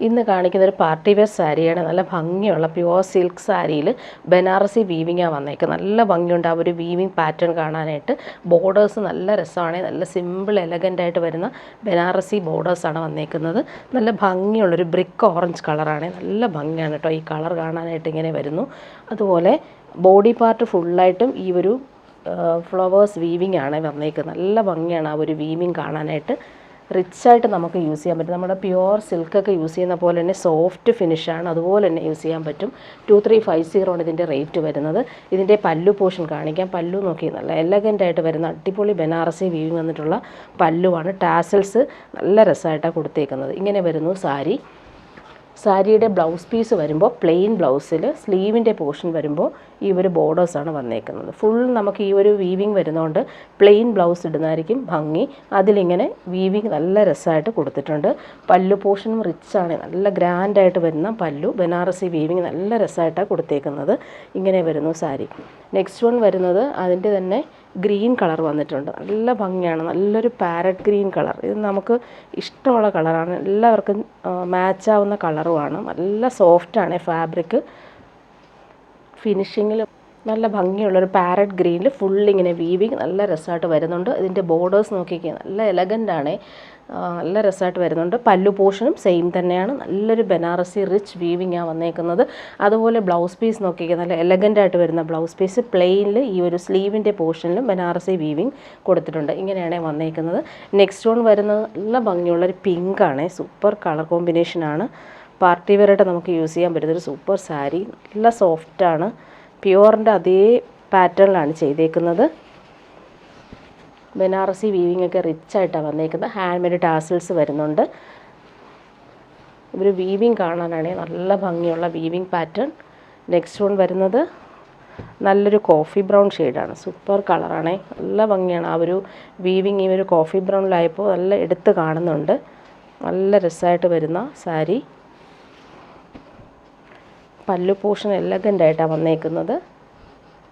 ഇന്ന് കാണിക്കുന്ന ഒരു പാർട്ടി വെയർ സാരിയാണ്. നല്ല ഭംഗിയുള്ള പ്യുവർ സിൽക്ക് സാരിയിൽ ബനാറസി വീവിങ്ങാണ് വന്നേക്കുന്നത്. നല്ല ഭംഗിയുണ്ട് ആ ഒരു വീവിങ് പാറ്റേൺ കാണാനായിട്ട്. ബോർഡേഴ്സ് നല്ല രസമാണ്. നല്ല സിമ്പിൾ എലഗൻ്റായിട്ട് വരുന്ന ബനാറസി ബോർഡേഴ്സാണ് വന്നേക്കുന്നത്. നല്ല ഭംഗിയുള്ളൊരു ബ്രിക്ക് ഓറഞ്ച് കളറാണ്. നല്ല ഭംഗിയാണ് കേട്ടോ ഈ കളർ കാണാനായിട്ട്. ഇങ്ങനെ വരുന്നു. അതുപോലെ ബോഡി പാർട്ട് ഫുള്ളായിട്ടും ഈ ഒരു ഫ്ലവേഴ്സ് വീവിങ് ആണ് വന്നേക്കുന്നത്. നല്ല ഭംഗിയാണ് ആ ഒരു വീവിങ് കാണാനായിട്ട്. റിച്ചായിട്ട് നമുക്ക് യൂസ് ചെയ്യാൻ പറ്റും. നമ്മുടെ പ്യുവർ സിൽക്കൊക്കെ യൂസ് ചെയ്യുന്ന പോലെ തന്നെ സോഫ്റ്റ് ഫിനിഷാണ്. അതുപോലെ തന്നെ യൂസ് ചെയ്യാൻ പറ്റും. 2350 ആണ് ഇതിൻ്റെ റേറ്റ് വരുന്നത്. ഇതിൻ്റെ പല്ലു പോർഷൻ കാണിക്കാം. പല്ലു നോക്കി നല്ല എലഗൻ്റായിട്ട് വരുന്ന അടിപൊളി ബനാറസി വീവിങ് വന്നിട്ടുള്ള പല്ലുവാണ്. ടാസൽസ് നല്ല രസമായിട്ടാണ് കൊടുത്തേക്കുന്നത്. ഇങ്ങനെ വരുന്നു സാരി. സാരിയുടെ ബ്ലൗസ് പീസ് വരുമ്പോൾ പ്ലെയിൻ ബ്ലൗസിൽ സ്ലീവിൻ്റെ പോർഷൻ വരുമ്പോൾ ഈ ഒരു ബോർഡേഴ്സാണ് വന്നേക്കുന്നത്. ഫുൾ നമുക്ക് ഈ ഒരു വീവിങ് വരുന്നതുകൊണ്ട് പ്ലെയിൻ ബ്ലൗസ് ഇടുന്നതായിരിക്കും ഭംഗി. അതിലിങ്ങനെ വീവിങ് നല്ല രസമായിട്ട് കൊടുത്തിട്ടുണ്ട്. പല്ലു പോർഷനും റിച്ചാണ്. നല്ല ഗ്രാൻഡായിട്ട് വരുന്ന പല്ലു. ബനാറസി വീവിങ് നല്ല രസമായിട്ടാണ് കൊടുത്തേക്കുന്നത്. ഇങ്ങനെ വരുന്നു സാരി. നെക്സ്റ്റ് വൺ വരുന്നത് അതിൻ്റെ തന്നെ ഗ്രീൻ കളർ വന്നിട്ടുണ്ട്. നല്ല ഭംഗിയാണ്. നല്ലൊരു പാരറ്റ് ഗ്രീൻ കളർ. ഇത് നമുക്ക് ഇഷ്ടമുള്ള കളറാണ്. എല്ലാവർക്കും മാച്ചാവുന്ന കളറുമാണ്. നല്ല സോഫ്റ്റാണ് ഫാബ്രിക്. ഫിനിഷിങ്ങിൽ നല്ല ഭംഗിയുള്ളൊരു പാരറ്റ് ഗ്രീനിൽ ഫുള്ളിങ്ങനെ വീവിങ് നല്ല രസമായിട്ട് വരുന്നുണ്ട്. ഇതിൻ്റെ ബോർഡേഴ്സ് നോക്കിക്കുക നല്ല എലഗൻ്റാണ്. നല്ല രസമായിട്ട് വരുന്നുണ്ട്. പല്ലു പോർഷനും സെയിം തന്നെയാണ്. നല്ലൊരു ബനാറസി റിച്ച് വീവിങ്ങാണ് വന്നേക്കുന്നത്. അതുപോലെ ബ്ലൗസ് പീസ് നോക്കിക്കുക നല്ല എലഗൻ്റായിട്ട് വരുന്ന ബ്ലൗസ് പീസ്. പ്ലെയിനിൽ ഈ ഒരു സ്ലീവിൻ്റെ പോർഷനിലും ബനാറസി വീവിങ് കൊടുത്തിട്ടുണ്ട്. ഇങ്ങനെയാണ് വന്നേക്കുന്നത്. നെക്സ്റ്റ് വൺ വരുന്നത് നല്ല ഭംഗിയുള്ളൊരു പിങ്കാണ്. സൂപ്പർ കളർ കോമ്പിനേഷനാണ്. പാർട്ടി വെയറായിട്ട് നമുക്ക് യൂസ് ചെയ്യാൻ പറ്റുന്നൊരു സൂപ്പർ സാരി. നല്ല സോഫ്റ്റാണ്. പ്യുവറിൻ്റെ അതേ പാറ്റേണിലാണ് ചെയ്തേക്കുന്നത്. ബനാറസി വീവിങ് ഒക്കെ റിച്ചായിട്ടാണ് വന്നേക്കുന്നത്. ഹാൻഡ് മെയ്ഡ് ടാസൽസ് വരുന്നുണ്ട്. ഒരു വീവിങ് കാണാനാണെങ്കിൽ നല്ല ഭംഗിയുള്ള വീവിങ് പാറ്റേൺ. നെക്സ്റ്റ് വൺ വരുന്നത് നല്ലൊരു കോഫി ബ്രൗൺ ഷെയ്ഡാണ്. സൂപ്പർ കളറാണ്. നല്ല ഭംഗിയാണ് ആ ഒരു വീവിങ്. ഈ ഒരു കോഫി ബ്രൗണിലായപ്പോൾ നല്ല എടുത്ത് കാണുന്നുണ്ട്. നല്ല രസമായിട്ട് വരുന്ന സാരി. പല്ലു പോർഷൻ എലഗൻ്റായിട്ടാണ് വന്നേക്കുന്നത്.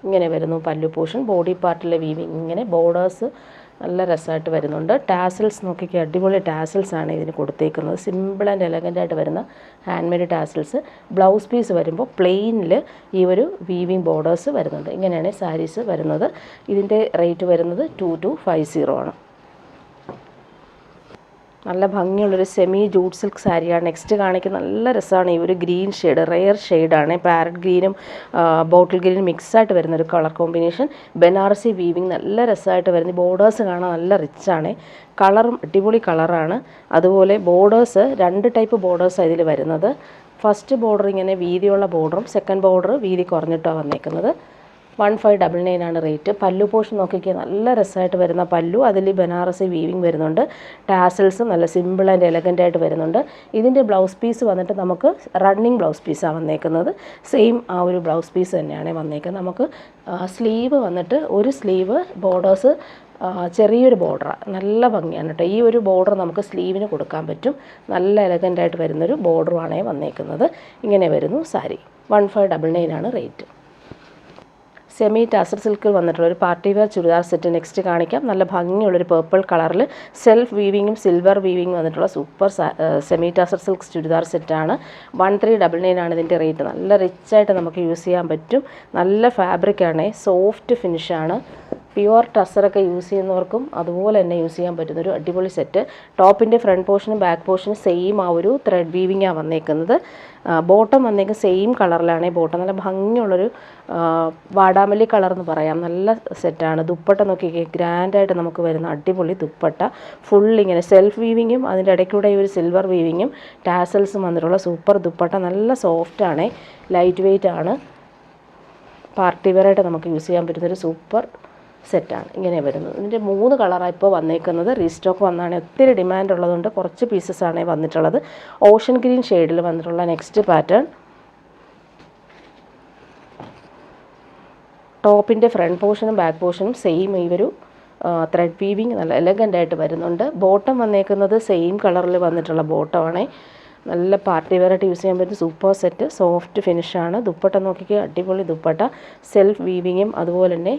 ഇങ്ങനെ വരുന്നു പല്ലു പോർഷൻ. ബോഡി പാർട്ടിലെ വീവിങ് ഇങ്ങനെ ബോർഡേഴ്സ് നല്ല രസമായിട്ട് വരുന്നുണ്ട്. ടാസൽസ് നോക്കിക്കുക അടിപൊളി ടാസൽസാണ് ഇതിന് കൊടുത്തേക്കുന്നത്. സിമ്പിൾ ആൻഡ് എലഗൻ്റായിട്ട് വരുന്ന hand made tassels. Blouse piece വരുമ്പോൾ പ്ലെയിനിൽ ഈ ഒരു വീവിങ് ബോർഡേഴ്സ് വരുന്നുണ്ട്. ഇങ്ങനെയാണ് സാരീസ് വരുന്നത്. ഇതിൻ്റെ റേറ്റ് വരുന്നത് 2250 ആണ്. നല്ല ഭംഗിയുള്ളൊരു സെമി ജൂട്ട് സിൽക്ക് സാരിയാണ് നെക്സ്റ്റ് കാണിക്കുന്ന. നല്ല രസമാണ്. ഈ ഒരു ഗ്രീൻ ഷെയ്ഡ് റെയർ ഷെയ്ഡാണ്. പാരറ്റ് ഗ്രീനും ബോട്ടിൽ ഗ്രീനും മിക്സായിട്ട് വരുന്നൊരു കളർ കോമ്പിനേഷൻ. ബനാറസി വീവിങ് നല്ല രസമായിട്ട് വരുന്ന. ബോർഡേഴ്സ് കാണാൻ നല്ല റിച്ചാണ്. കളറും അടിപൊളി കളറാണ്. അതുപോലെ ബോർഡേഴ്സ് 2 ടൈപ്പ് ബോർഡേഴ്സാണ് ഇതിൽ വരുന്നത്. ഫസ്റ്റ് ബോർഡർ ഇങ്ങനെ വീതിയുള്ള ബോർഡറും സെക്കൻഡ് ബോർഡർ വീതി കുറഞ്ഞിട്ടാണ് വന്നേക്കുന്നത്. 1599 ആണ് റേറ്റ്. പല്ലു പോർഷൻ നോക്കിക്കുക നല്ല രസമായിട്ട് വരുന്ന പല്ലു. അതിൽ ബനാറസി വീവിങ് വരുന്നുണ്ട്. ടാസൽസ് നല്ല സിമ്പിൾ ആൻഡ് എലഗൻ്റായിട്ട് വരുന്നുണ്ട്. ഇതിൻ്റെ ബ്ലൗസ് പീസ് വന്നിട്ട് നമുക്ക് റണ്ണിങ് ബ്ലൗസ് പീസാണ് വന്നേക്കുന്നത്. സെയിം ആ ഒരു ബ്ലൗസ് പീസ് തന്നെയാണ് വന്നേക്കുന്നത്. നമുക്ക് സ്ലീവ് വന്നിട്ട് ഒരു സ്ലീവ് ബോർഡേഴ്സ് ചെറിയൊരു ബോർഡറാണ്. നല്ല ഭംഗിയാണ് കേട്ടോ. ഈ ഒരു ബോർഡർ നമുക്ക് സ്ലീവിന് കൊടുക്കാൻ പറ്റും. നല്ല എലഗൻ്റായിട്ട് വരുന്നൊരു ബോർഡറുമാണ് വന്നേക്കുന്നത്. ഇങ്ങനെ വരുന്നു സാരി. 1599 ആണ് റേറ്റ്. സെമി ടാസർ സിൽക്കിൽ വന്നിട്ടുള്ള ഒരു party wear churidar set next കാണിക്കാം. നല്ല ഭംഗിയുള്ളൊരു പേർപ്പിൾ കളറിൽ സെൽഫ് വീവിങ്ങും സിൽവർ വീവിങ്ങും വന്നിട്ടുള്ള സൂപ്പർ സെമി ടാസർ സിൽക്ക് ചുരിദാർ സെറ്റാണ്. 1399 ആണ് ഇതിൻ്റെ റേറ്റ്. നല്ല റിച്ചായിട്ട് നമുക്ക് യൂസ് ചെയ്യാൻ പറ്റും. നല്ല ഫാബ്രിക്കാണ്. സോഫ്റ്റ് ഫിനിഷാണ്. പ്യുവർ ടസറൊക്കെ യൂസ് ചെയ്യുന്നവർക്കും അതുപോലെ തന്നെ യൂസ് ചെയ്യാൻ പറ്റുന്നൊരു അടിപൊളി സെറ്റ്. ടോപ്പിൻ്റെ ഫ്രണ്ട് പോർഷനും ബാക്ക് പോർഷനും സെയിം ആ ഒരു ത്രെഡ് വീവിങ്ങാണ് വന്നേക്കുന്നത്. ബോട്ടം വന്നേക്കുന്നത് സെയിം കളറിലാണ്. ബോട്ടം നല്ല ഭംഗിയുള്ളൊരു വാടാമല്ലി കളർ എന്ന് പറയാം. നല്ല സെറ്റാണ്. ദുപ്പട്ട നോക്കിക്കേ ഗ്രാൻഡായിട്ട് നമുക്ക് വരുന്ന അടിപൊളി ദുപ്പട്ട. ഫുള്ളിങ്ങനെ സെൽഫ് വീവിങ്ങും അതിൻ്റെ ഇടയ്ക്കൂടെ ഈ ഒരു സിൽവർ വീവിങ്ങും ടാസൽസും വന്നിട്ടുള്ള സൂപ്പർ ദുപ്പട്ട. നല്ല സോഫ്റ്റാണ്. ലൈറ്റ് വെയ്റ്റ് ആണ്. പാർട്ടി വെയറായിട്ട് നമുക്ക് യൂസ് ചെയ്യാൻ പറ്റുന്നൊരു സൂപ്പർ സെറ്റാണ്. ഇങ്ങനെ വരുന്നത്. ഇതിൻ്റെ 3 കളറാണ് ഇപ്പോൾ വന്നേക്കുന്നത്. റീസ്റ്റോക്ക് വന്നാണ്. ഒത്തിരി ഡിമാൻഡ് ഉള്ളതുകൊണ്ട് കുറച്ച് പീസസാണ് വന്നിട്ടുള്ളത്. ഓഷൻ ഗ്രീൻ ഷെയ്ഡിൽ വന്നിട്ടുള്ള നെക്സ്റ്റ് പാറ്റേൺ. ടോപ്പിൻ്റെ ഫ്രണ്ട് പോർഷനും ബാക്ക് പോർഷനും സെയിം ഈ ഒരു ത്രെഡ് വീവിങ് നല്ല എലഗൻ്റായിട്ട് വരുന്നുണ്ട്. ബോട്ടം വന്നേക്കുന്നത് സെയിം കളറിൽ വന്നിട്ടുള്ള ബോട്ടമാണ്. നല്ല പാർട്ടി വെയറായിട്ട് യൂസ് ചെയ്യാൻ പറ്റുന്ന സൂപ്പർ സെറ്റ്. സോഫ്റ്റ് ഫിനിഷാണ്. ദുപ്പട്ട നോക്കിക്കുക അടിപൊളി ദുപ്പട്ട. സെൽഫ് വീവിങ്ങും അതുപോലെ തന്നെ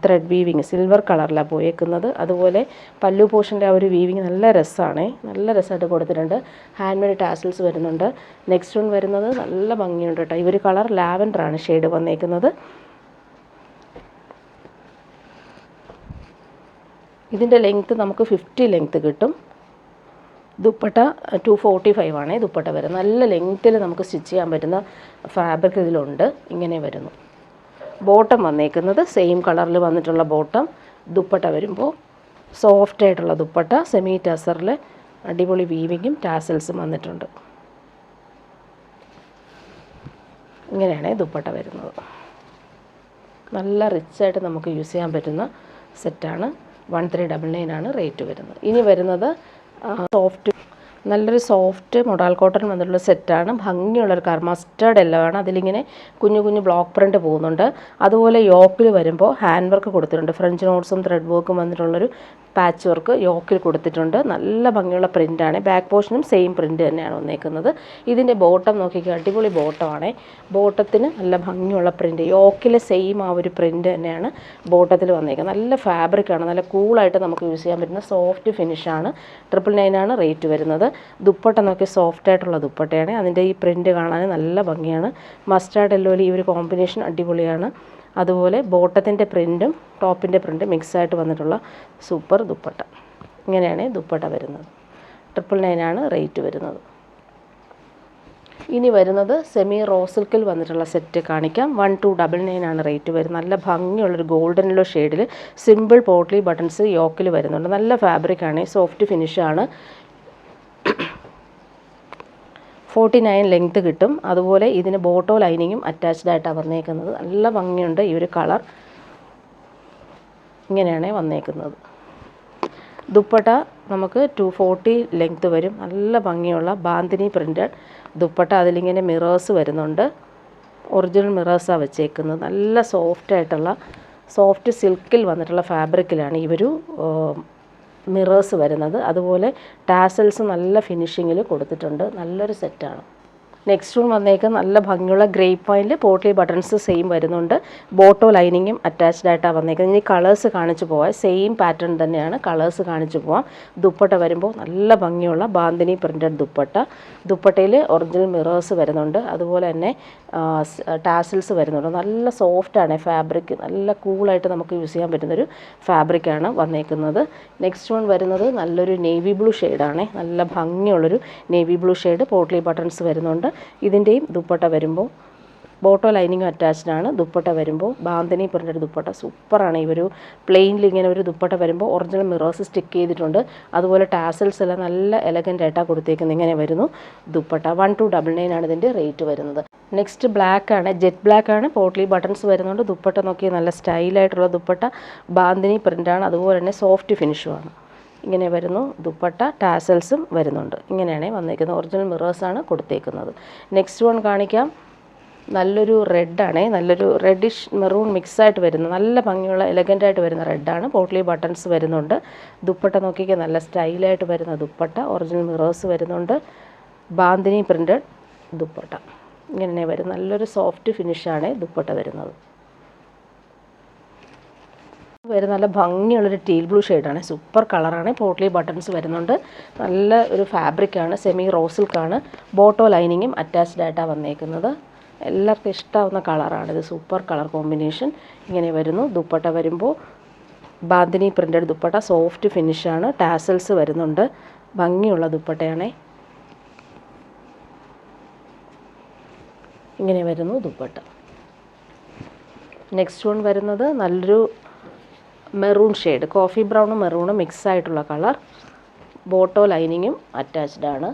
ത്രെഡ് വീവിങ് സിൽവർ കളറിലാണ് പോയേക്കുന്നത്. അതുപോലെ പല്ലു പോർഷൻ്റെ ആ ഒരു വീവിങ് നല്ല രസമാണ്, നല്ല രസമായിട്ട് കൊടുത്തിട്ടുണ്ട്. ഹാൻഡ് മെയ്ഡ് ടാസിൽസ് വരുന്നുണ്ട്. നെക്സ്റ്റ് വൺ വരുന്നത് നല്ല ഭംഗിയുണ്ട് കേട്ടോ. ഈ ഒരു കളർ ലാവൻഡറാണ് ഷെയ്ഡ് വന്നേക്കുന്നത്. ഇതിൻ്റെ ലെങ്ത്ത് നമുക്ക് 50 ലെങ്ത്ത് കിട്ടും. ദുപ്പട്ട 245 ആണ് ദുപ്പട്ട വരുന്നത്. നല്ല ലെങ്ത്തിൽ നമുക്ക് സ്റ്റിച്ച് ചെയ്യാൻ പറ്റുന്ന ഫാബ്രിക് ഇതിലുണ്ട്. ഇങ്ങനെ വരുന്നു. ബോട്ടം വന്നേക്കുന്നത് സെയിം കളറിൽ വന്നിട്ടുള്ള ബോട്ടം. ദുപ്പട്ട വരുമ്പോൾ സോഫ്റ്റ് ആയിട്ടുള്ള ദുപ്പട്ട, സെമി ടസറിൽ അടിപൊളി വീവിങ്ങും ടാസൽസും വന്നിട്ടുണ്ട്. ഇങ്ങനെയാണ് ദുപ്പട്ട വരുന്നത്. നല്ല റിച്ചായിട്ട് നമുക്ക് യൂസ് ചെയ്യാൻ പറ്റുന്ന സെറ്റാണ്. 1399 ആണ് റേറ്റ് വരുന്നത്. ഇനി വരുന്നത് നല്ലൊരു സോഫ്റ്റ് മൊഡാൾ കോട്ടൺ വന്നിട്ടുള്ള സെറ്റാണ്. ഭംഗിയുള്ളൊരു കളർ മസ്റ്റേർഡ് എല്ലോ ആണ്. അതിലിങ്ങനെ കുഞ്ഞു കുഞ്ഞു ബ്ലോക്ക് പ്രിൻറ്റ് പോകുന്നുണ്ട്. അതുപോലെ യോക്കിൽ വരുമ്പോൾ ഹാൻഡ് വർക്ക് കൊടുത്തിട്ടുണ്ട്. ഫ്രഞ്ച് നോട്ട്സും ത്രെഡ് വർക്കും വന്നിട്ടുള്ളൊരു പാച്ച് വർക്ക് യോക്കിൽ കൊടുത്തിട്ടുണ്ട്. നല്ല ഭംഗിയുള്ള പ്രിൻ്റാണ്. ബാക്ക് പോർഷനും സെയിം പ്രിൻറ്റ് തന്നെയാണ് വന്നേക്കുന്നത്. ഇതിൻ്റെ ബോട്ടം നോക്കിക്കുക, അടിപൊളി ബോട്ടമാണ്. ബോട്ടത്തിന് നല്ല ഭംഗിയുള്ള പ്രിൻറ്റ്, യോക്കിലെ സെയിം ആ ഒരു പ്രിൻറ്റ് തന്നെയാണ് ബോട്ടത്തിൽ വന്നേക്കുന്നത്. നല്ല ഫാബ്രിക്കാണ്, നല്ല കൂളായിട്ട് നമുക്ക് യൂസ് ചെയ്യാൻ പറ്റുന്ന സോഫ്റ്റ് ഫിനിഷാണ്. 999 ആണ് റേറ്റ് വരുന്നത്. ദുപ്പട്ട നോക്കി സോഫ്റ്റ് ആയിട്ടുള്ള ദുപ്പട്ടയാണ്. അതിൻ്റെ ഈ പ്രിൻറ്റ് കാണാൻ നല്ല ഭംഗിയാണ്. മസ്റ്റാർഡ് യെല്ലോയിൽ ഈ ഒരു കോമ്പിനേഷൻ അടിപൊളിയാണ്. അതുപോലെ ബോട്ടത്തിൻ്റെ പ്രിൻറ്റും ടോപ്പിൻ്റെ പ്രിൻറ്റും മിക്സായിട്ട് വന്നിട്ടുള്ള സൂപ്പർ ദുപ്പട്ട. ഇങ്ങനെയാണ് ദുപ്പട്ട വരുന്നത്. 999 ആണ് റേറ്റ് വരുന്നത്. ഇനി വരുന്നത് സെമി റോ സിൽക്കിൽ വന്നിട്ടുള്ള സെറ്റ് കാണിക്കാം. 1299 ആണ് റേറ്റ് വരുന്നത്. നല്ല ഭംഗിയുള്ളൊരു ഗോൾഡൻ യെല്ലോ ഷെയ്ഡിൽ സിമ്പിൾ പോട്ട്ലി ബട്ടൺസ് യോക്കിൽ വരുന്നുണ്ട്. നല്ല ഫാബ്രിക്കാണ്, സോഫ്റ്റ് ഫിനിഷാണ്. 49 ലെങ്ത്ത് കിട്ടും. അതുപോലെ ഇതിന് ബോട്ടോ ലൈനിങ്ങും അറ്റാച്ച്ഡ് ആയിട്ടാണ് വന്നേക്കുന്നത്. നല്ല ഭംഗിയുണ്ട് ഈ ഒരു കളർ. ഇങ്ങനെയാണ് വന്നേക്കുന്നത്. ദുപ്പട്ട നമുക്ക് 240 ലെങ്ത്ത് വരും. നല്ല ഭംഗിയുള്ള ബാന്തിനി പ്രിൻറ്റഡ് ദുപ്പട്ട. അതിലിങ്ങനെ മിറേഴ്സ് വരുന്നുണ്ട്. ഒറിജിനൽ മിറേഴ്സാണ് വെച്ചേക്കുന്നത്. നല്ല സോഫ്റ്റ് ആയിട്ടുള്ള സോഫ്റ്റ് സിൽക്കിൽ വന്നിട്ടുള്ള ഫാബ്രിക്കിലാണ് ഈ ഒരു മിറേഴ്സ് വരുന്നത്. അതുപോലെ ടാസൽസ് നല്ല ഫിനിഷിങ്ങിൽ കൊടുത്തിട്ടുണ്ട്. നല്ലൊരു സെറ്റാണ്. നെക്സ്റ്റ് വൺ വന്നേക്കുന്നത് നല്ല ഭംഗിയുള്ള ഗ്രേപ്പ് വൈനിൽ പോട്ട്ലി ബട്ടൺസ് സെയിം വരുന്നുണ്ട്. ബോട്ടോ ലൈനിങ്ങും അറ്റാച്ച്ഡ് ആയിട്ടാണ് വന്നേക്കുന്നത്. ഇനി കളേഴ്സ് കാണിച്ചു പോവാം. സെയിം പാറ്റേൺ തന്നെയാണ്, കളേഴ്സ് കാണിച്ചു പോവാം. ദുപ്പട്ട വരുമ്പോൾ നല്ല ഭംഗിയുള്ള ബാന്തിനി പ്രിൻറ്റഡ് ദുപ്പട്ട. ദുപ്പട്ടയിൽ ഒറിജിനൽ മിറേഴ്സ് വരുന്നുണ്ട്. അതുപോലെ തന്നെ ടാസിൽസ് വരുന്നുണ്ട്. നല്ല സോഫ്റ്റാണ് ഫാബ്രിക്. നല്ല കൂളായിട്ട് നമുക്ക് യൂസ് ചെയ്യാൻ പറ്റുന്നൊരു ഫാബ്രിക്കാണ് വന്നേക്കുന്നത്. നെക്സ്റ്റ് വൺ വരുന്നത് നല്ലൊരു നേവി ബ്ലൂ ഷെയ്ഡാണ്. നല്ല ഭംഗിയുള്ളൊരു navy blue shade. Potli buttons വരുന്നുണ്ട്. ഇതിൻ്റെയും ദുപ്പട്ട വരുമ്പോൾ ബോട്ടോ ലൈനിങ് അറ്റാച്ച്ഡ് ആണ്. ദുപ്പട്ട വരുമ്പോൾ ബാന്തിനി പ്രിൻറ്റഡ് ദുപ്പട്ട സൂപ്പറാണ്. ഈ ഒരു പ്ലെയിനിൽ ഇങ്ങനെ ഒരു ദുപ്പട്ട വരുമ്പോൾ ഒറിജിനൽ മിറേഴ്സ് സ്റ്റിക്ക് ചെയ്തിട്ടുണ്ട്. അതുപോലെ ടാസൽസ് എല്ലാം നല്ല എലഗൻ്റ് ആയിട്ടാണ് കൊടുത്തേക്കുന്നത്. ഇങ്ങനെ വരുന്നു ദുപ്പട്ട. 1299 ആണ് ഇതിൻ്റെ റേറ്റ് വരുന്നത്. നെക്സ്റ്റ് ബ്ലാക്ക് ആണ്, ജെറ്റ് ബ്ലാക്ക് ആണ്. പോട്ട്ലി ബട്ടൺസ് വരുന്നുണ്ട്. ദുപ്പട്ട നോക്കി നല്ല സ്റ്റൈലായിട്ടുള്ള ദുപ്പട്ട. ബാന്തിനി പ്രിൻ്റാണ്. അതുപോലെ തന്നെ സോഫ്റ്റ് ഫിനിഷുമാണ്. ഇങ്ങനെ വരുന്നു ദുപ്പട്ട. ടാസൽസും വരുന്നുണ്ട്. ഇങ്ങനെയാണ് വന്നേക്കുന്നത്. ഒറിജിനൽ മിറേഴ്സാണ് കൊടുത്തേക്കുന്നത്. നെക്സ്റ്റ് വൺ കാണിക്കാം. നല്ലൊരു റെഡാണ്. നല്ലൊരു റെഡിഷ് മെറൂൺ മിക്സായിട്ട് വരുന്ന നല്ല ഭംഗിയുള്ള എലഗൻ്റായിട്ട് വരുന്ന റെഡാണ്. പോട്ട്ലി ബട്ടൺസ് വരുന്നുണ്ട്. ദുപ്പട്ട നോക്കിക്കുക, നല്ല സ്റ്റൈലായിട്ട് വരുന്ന ദുപ്പട്ട. ഒറിജിനൽ മിറേഴ്സ് വരുന്നുണ്ട്. ബാന്തിനി പ്രിൻറ്റഡ് ദുപ്പട്ട. ഇങ്ങനെ വരും. നല്ലൊരു സോഫ്റ്റ് ഫിനിഷാണ് ദുപ്പട്ട വരുന്നത്. നല്ല ഭംഗിയുള്ളൊരു ടീൽ ബ്ലൂ ഷെയ്ഡാണ്. സൂപ്പർ കളറാണ്. പോട്ട്ലി ബട്ടൺസ് വരുന്നുണ്ട്. നല്ല ഒരു ഫാബ്രിക്കാണ്. Semi raw സിൽക്കാണ്. ബോട്ടോ ലൈനിങ്ങും അറ്റാച്ച്ഡ് ആയിട്ടാണ് വന്നേക്കുന്നത്. എല്ലാവർക്കും ഇഷ്ടമാവുന്ന കളറാണിത്. Super colour combination. ഇങ്ങനെ വരുന്നു. ദുപ്പട്ട വരുമ്പോൾ ബാന്തിനി പ്രിൻറ്റഡ് ദുപ്പട്ട. സോഫ്റ്റ് ഫിനിഷാണ്. ടാസൽസ് വരുന്നുണ്ട്. ഭംഗിയുള്ള ദുപ്പട്ടയാണ്. ഇങ്ങനെ വരുന്നു ദുപ്പട്ട. നെക്സ്റ്റ് വൺ വരുന്നത് നല്ലൊരു മെറൂൺ ഷെയ്ഡ്. കോഫി ബ്രൗണും മെറൂണും മിക്സ് ആയിട്ടുള്ള കളർ. ബോട്ടോ ലൈനിങ്ങും അറ്റാച്ച്ഡ് ആണ്.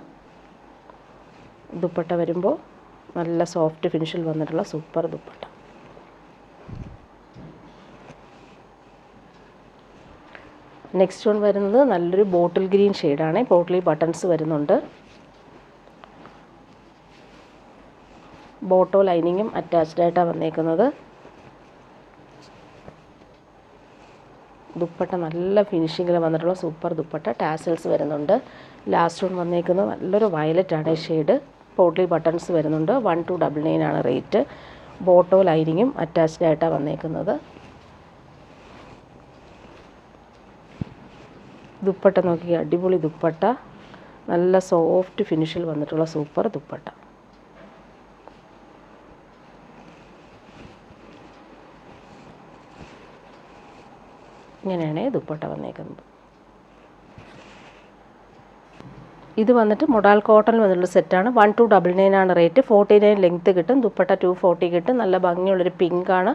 ദുപ്പട്ട വരുമ്പോൾ നല്ല സോഫ്റ്റ് ഫിനിഷിൽ വന്നിട്ടുള്ള സൂപ്പർ ദുപ്പട്ട. നെക്സ്റ്റ് വൺ വരുന്നത് നല്ലൊരു ബോട്ടിൽ ഗ്രീൻ ഷെയ്ഡാണ്. പോട്ട്ലി ബട്ടൺസ് വരുന്നുണ്ട്. ബോട്ടോ ലൈനിങ്ങും അറ്റാച്ച്ഡ് ആയിട്ടാണ് വന്നേക്കുന്നത്. ദുപ്പട്ട നല്ല ഫിനിഷിങ്ങിൽ വന്നിട്ടുള്ള സൂപ്പർ ദുപ്പട്ട. ടാസൽസ് വരുന്നുണ്ട്. ലാസ്റ്റ് വൺ വന്നേക്കുന്നത് നല്ലൊരു വയലറ്റാണ് ഷെയ്ഡ്. പോട്ട്ലി ബട്ടൺസ് വരുന്നുണ്ട്. 1299 ആണ് റേറ്റ്. ബോട്ടോ ലൈനിങ്ങും അറ്റാച്ച്ഡ് ആയിട്ടാണ് വന്നേക്കുന്നത്. ദുപ്പട്ട നോക്കി, അടിപൊളി ദുപ്പട്ട, നല്ല സോഫ്റ്റ് ഫിനിഷിൽ വന്നിട്ടുള്ള സൂപ്പർ ദുപ്പട്ട. ഇങ്ങനെയാണ് ദുപ്പട്ട വന്നേക്കുന്നത്. ഇത് വന്നിട്ട് മൊഡാൽ കോട്ടൺ വന്നിട്ടുള്ള സെറ്റാണ്. 1299 ആണ് റേറ്റ്. 49 ലെങ്ത്ത് കിട്ടും. ദുപ്പട്ട 240 കിട്ടും. നല്ല ഭംഗിയുള്ളൊരു പിങ്കാണ്.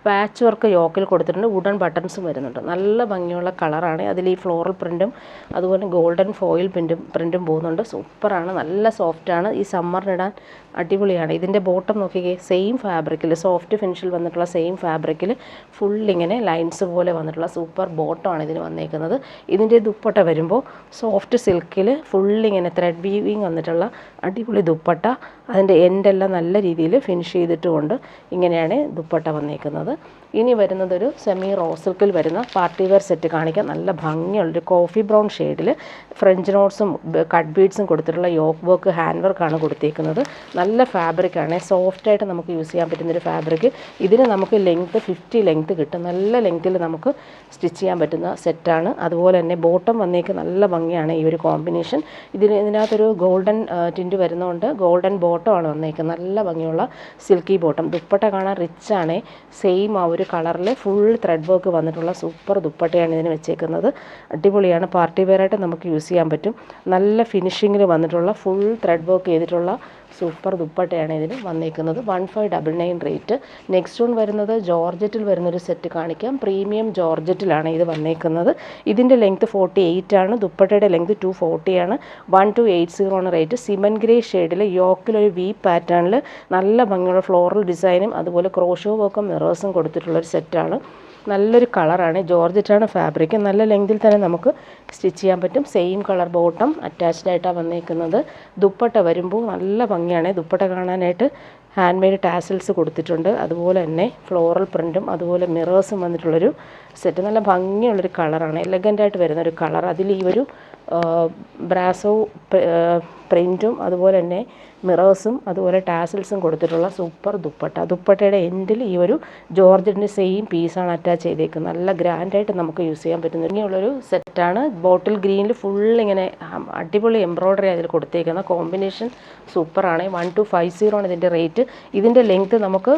പാച്ച് വർക്ക് യോക്കിൽ കൊടുത്തിട്ടുണ്ട്. വുഡൻ ബട്ടൺസും വരുന്നുണ്ട്. നല്ല ഭംഗിയുള്ള കളറാണ്. അതിൽ ഈ ഫ്ലോറൽ പ്രിൻറ്റും അതുപോലെ ഗോൾഡൻ ഫോയിൽ പ്രിൻറ്റും പോകുന്നുണ്ട്. സൂപ്പറാണ്, നല്ല സോഫ്റ്റാണ്. ഈ സമ്മറിനിടാൻ അടിപൊളിയാണ്. ഇതിൻ്റെ ബോട്ടം നോക്കിക്കേ, സെയിം ഫാബ്രിക്കിൽ സോഫ്റ്റ് ഫിനിഷിൽ വന്നിട്ടുള്ള സെയിം ഫാബ്രിക്കിൽ ഫുള്ളിങ്ങനെ ലൈൻസ് പോലെ വന്നിട്ടുള്ള സൂപ്പർ ബോട്ടമാണ് ഇതിന് വന്നേക്കുന്നത്. ഇതിൻ്റെ ദുപ്പട്ട വരുമ്പോൾ സോഫ്റ്റ് സിൽക്കിൽ ഫുള്ളിങ്ങനെ ത്രെഡ് വീവിങ് വന്നിട്ടുള്ള അടിപൊളി ദുപ്പട്ട. അതിൻ്റെ എൻഡെല്ലാം നല്ല രീതിയിൽ ഫിനിഷ് ചെയ്തിട്ടുകൊണ്ട് ഇങ്ങനെയാണ് ദുപ്പട്ട വന്നേക്കുന്നത്. ഇനി വരുന്നത് ഒരു സെമി റോസ് സിൽക്കിൽ വരുന്ന പാർട്ടി വെയർ സെറ്റ് കാണിക്കാം. നല്ല ഭംഗിയുള്ളൊരു കോഫി ബ്രൗൺ ഷെയ്ഡിൽ ഫ്രഞ്ച് നോട്ട്സും കട്ട് ബീഡ്സും കൊടുത്തിട്ടുള്ള യോക്ക് വർക്ക് ഹാൻഡ് വർക്കാണ് കൊടുത്തേക്കുന്നത്. നല്ല ഫാബ്രിക്കാണ്, സോഫ്റ്റായിട്ട് നമുക്ക് യൂസ് ചെയ്യാൻ പറ്റുന്നൊരു ഫാബ്രിക്. ഇതിന് നമുക്ക് ലെങ്ത്ത് 50 ലെങ്ത്ത് കിട്ടും. നല്ല ലെങ്ത്തിൽ നമുക്ക് സ്റ്റിച്ച് ചെയ്യാൻ പറ്റുന്ന സെറ്റാണ്. അതുപോലെ തന്നെ ബോട്ടം വന്നേക്ക് നല്ല ഭംഗിയാണ് ഈ ഒരു കോമ്പിനേഷൻ. ഇതിനകത്തൊരു ഗോൾഡൻ ടിൻറ്റ് വരുന്നതുകൊണ്ട് ഗോൾഡൻ ബോട്ടമാണ് വന്നേക്കുന്നത്. നല്ല ഭംഗിയുള്ള സിൽക്കി ബോട്ടം. ദുപ്പട്ട കാണാൻ റിച്ചാണ്. സെയിം ആ ഒരു കളറിൽ ഫുൾ ത്രെഡ് വർക്ക് വന്നിട്ടുള്ള സൂപ്പർ ദുപ്പട്ടയാണ് ഇതിന് വെച്ചേക്കുന്നത്. അടിപൊളിയാണ്. പാർട്ടി വെയറായിട്ട് നമുക്ക് യൂസ് ചെയ്യാൻ പറ്റും. നല്ല ഫിനിഷിങ്ങിൽ വന്നിട്ടുള്ള ഫുൾ ത്രെഡ് വർക്ക് ചെയ്തിട്ടുള്ള സൂപ്പർ ദുപ്പട്ടയാണ് ഇതിന് വന്നേക്കുന്നത്. 1599 റേറ്റ്. നെക്സ്റ്റ് വൺ വരുന്നത് ജോർജറ്റിൽ വരുന്നൊരു സെറ്റ് കാണിക്കാം. പ്രീമിയം ജോർജറ്റിലാണ് ഇത് വന്നേക്കുന്നത്. ഇതിൻ്റെ ലെങ്ത്ത് 48 ആണ്. ദുപ്പട്ടയുടെ ലെങ്ത്ത് 240 ആണ്. 1280 ആണ് റേറ്റ്. സിമൻ ഗ്രേ ഷെയ്ഡിൽ യോക്കിലൊരു വി പാറ്റേണിൽ നല്ല ഭംഗിയുള്ള ഫ്ലോറൽ ഡിസൈനും അതുപോലെ ക്രോഷോ വർക്കും മിറേഴ്സും കൊടുത്തിട്ടുള്ളൊരു സെറ്റാണ്. നല്ലൊരു കളറാണ്. ജോർജറ്റാണ് ഫാബ്രിക്. നല്ല ലെങ്തിൽ തന്നെ നമുക്ക് സ്റ്റിച്ച് ചെയ്യാൻ പറ്റും. സെയിം കളർ ബോട്ടം അറ്റാച്ച്ഡ് ആയിട്ടാണ് വന്നേക്കുന്നത്. ദുപ്പട്ട വരുമ്പോൾ നല്ല ഭംഗിയാണ്. ദുപ്പട്ട കാണാനായിട്ട് ഹാൻഡ് മെയ്ഡ് ടാസൽസ് കൊടുത്തിട്ടുണ്ട്. അതുപോലെ തന്നെ ഫ്ലോറൽ പ്രിൻറ്റും അതുപോലെ മിറേഴ്സും വന്നിട്ടുള്ളൊരു സെറ്റ്. നല്ല ഭംഗിയുള്ളൊരു കളറാണ്. എലഗൻ്റായിട്ട് വരുന്നൊരു കളർ. അതിൽ ഈ ഒരു ബ്രാസോ പ്രിൻറ്റും അതുപോലെ തന്നെ മിറേഴ്സും അതുപോലെ ടാസിൽസും കൊടുത്തിട്ടുള്ള സൂപ്പർ ദുപ്പട്ട. ദുപ്പട്ടയുടെ എൻഡിൽ ഈ ഒരു ജോർജറ്റിൻ്റെ സെയിം പീസാണ് അറ്റാച്ച് ചെയ്തേക്കുന്നത്. നല്ല ഗ്രാൻഡായിട്ട് നമുക്ക് യൂസ് ചെയ്യാൻ പറ്റുന്ന ഇങ്ങനെയുള്ളൊരു സെറ്റാണ്. ബോട്ടിൽ ഗ്രീനിൽ ഫുള്ളിങ്ങനെ അടിപൊളി എംബ്രോയ്ഡറി അതിൽ കൊടുത്തേക്കുന്ന കോമ്പിനേഷൻ സൂപ്പറാണ്. 1250 ആണ് ഇതിൻ്റെ റേറ്റ്. ഇതിൻ്റെ ലെങ്ത്ത് നമുക്ക്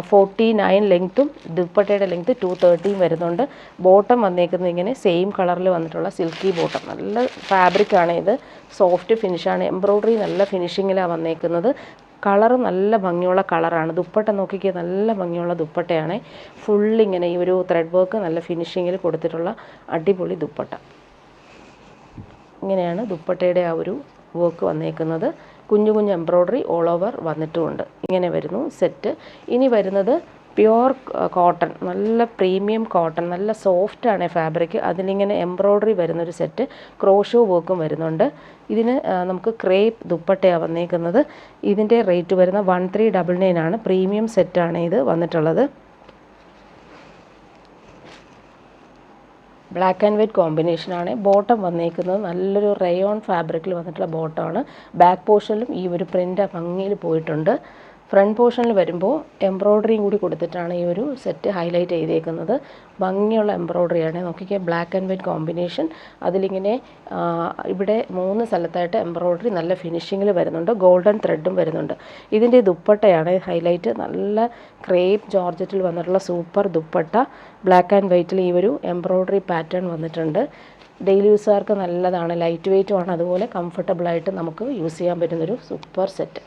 49 ലെങ്ത്തും ദുപ്പട്ടയുടെ ലെങ്ത്ത് 230 വരുന്നുണ്ട്. ബോട്ടം വന്നേക്കുന്നത് ഇങ്ങനെ സെയിം കളറിൽ വന്നിട്ടുള്ള സിൽക്കി ബോട്ടം. നല്ല ഫാബ്രിക്കാണ് ഇത്. സോഫ്റ്റ് ഫിനിഷാണ്. എംബ്രോയ്ഡറി നല്ല ഫിനിഷിങ്ങിലാണ് വന്നേക്കുന്നത്. കളറ് നല്ല ഭംഗിയുള്ള കളറാണ്. ദുപ്പട്ട നോക്കിക്കുക, നല്ല ഭംഗിയുള്ള ദുപ്പട്ടയാണ്. ഫുള്ളിങ്ങനെ ഈ ഒരു ത്രെഡ് വർക്ക് നല്ല ഫിനിഷിങ്ങിൽ കൊടുത്തിട്ടുള്ള അടിപൊളി ദുപ്പട്ട. ഇങ്ങനെയാണ് ദുപ്പട്ടയുടെ ആ ഒരു വർക്ക് വന്നേക്കുന്നത്. കുഞ്ഞു കുഞ്ഞു എംബ്രോയ്ഡറി ഓൾ ഓവർ വന്നിട്ടുമുണ്ട്. ഇങ്ങനെ വരുന്നു സെറ്റ്. ഇനി വരുന്നത് പ്യുവർ കോട്ടൺ, നല്ല പ്രീമിയം കോട്ടൺ, നല്ല സോഫ്റ്റാണ് ഫാബ്രിക്. അതിലിങ്ങനെ എംബ്രോയ്ഡറി വരുന്നൊരു സെറ്റ്. ക്രോഷോ വർക്കും വരുന്നുണ്ട്. ഇതിന് നമുക്ക് ക്രേപ്പ് ദുപ്പട്ടയാണ് വന്നേക്കുന്നത്. ഇതിൻ്റെ റേറ്റ് വരുന്ന 1399 ആണ്. പ്രീമിയം സെറ്റാണ് ഇത് വന്നിട്ടുള്ളത്. ബ്ലാക്ക് ആൻഡ് വൈറ്റ് കോമ്പിനേഷനാണ്. ബോട്ടം വന്നേക്കുന്നത് നല്ലൊരു റയോൺ ഫാബ്രിക്കിൽ വന്നിട്ടുള്ള ബോട്ടമാണ്. ബാക്ക് പോർഷനിലും ഈ ഒരു പ്രിൻ്റ് ഭംഗിയിൽ പോയിട്ടുണ്ട്. ഫ്രണ്ട് പോർഷനിൽ വരുമ്പോൾ എംബ്രോയ്ഡറിയും കൂടി കൊടുത്തിട്ടാണ് ഈ ഒരു സെറ്റ് ഹൈലൈറ്റ് ചെയ്തേക്കുന്നത്. ഭംഗിയുള്ള എംബ്രോയ്ഡറിയാണ്. നോക്കിക്കുക, ബ്ലാക്ക് ആൻഡ് വൈറ്റ് കോമ്പിനേഷൻ. അതിലിങ്ങനെ ഇവിടെ 3 സ്ഥലത്തായിട്ട് എംബ്രോയ്ഡറി നല്ല ഫിനിഷിങ്ങിൽ വരുന്നുണ്ട്. ഗോൾഡൻ ത്രെഡും വരുന്നുണ്ട്. ഇതിൻ്റെ ദുപ്പട്ടയാണ് ഹൈലൈറ്റ്. നല്ല ക്രേപ്പ് ജോർജറ്റിൽ വന്നിട്ടുള്ള സൂപ്പർ ദുപ്പട്ട. ബ്ലാക്ക് ആൻഡ് വൈറ്റിൽ ഈ ഒരു എംബ്രോയ്ഡറി പാറ്റേൺ വന്നിട്ടുണ്ട്. ഡെയിലി യൂസുകാർക്ക് നല്ലതാണ്. ലൈറ്റ് വെയ്റ്റുമാണ്. അതുപോലെ കംഫർട്ടബിളായിട്ട് നമുക്ക് യൂസ് ചെയ്യാൻ പറ്റുന്നൊരു സൂപ്പർ സെറ്റ്.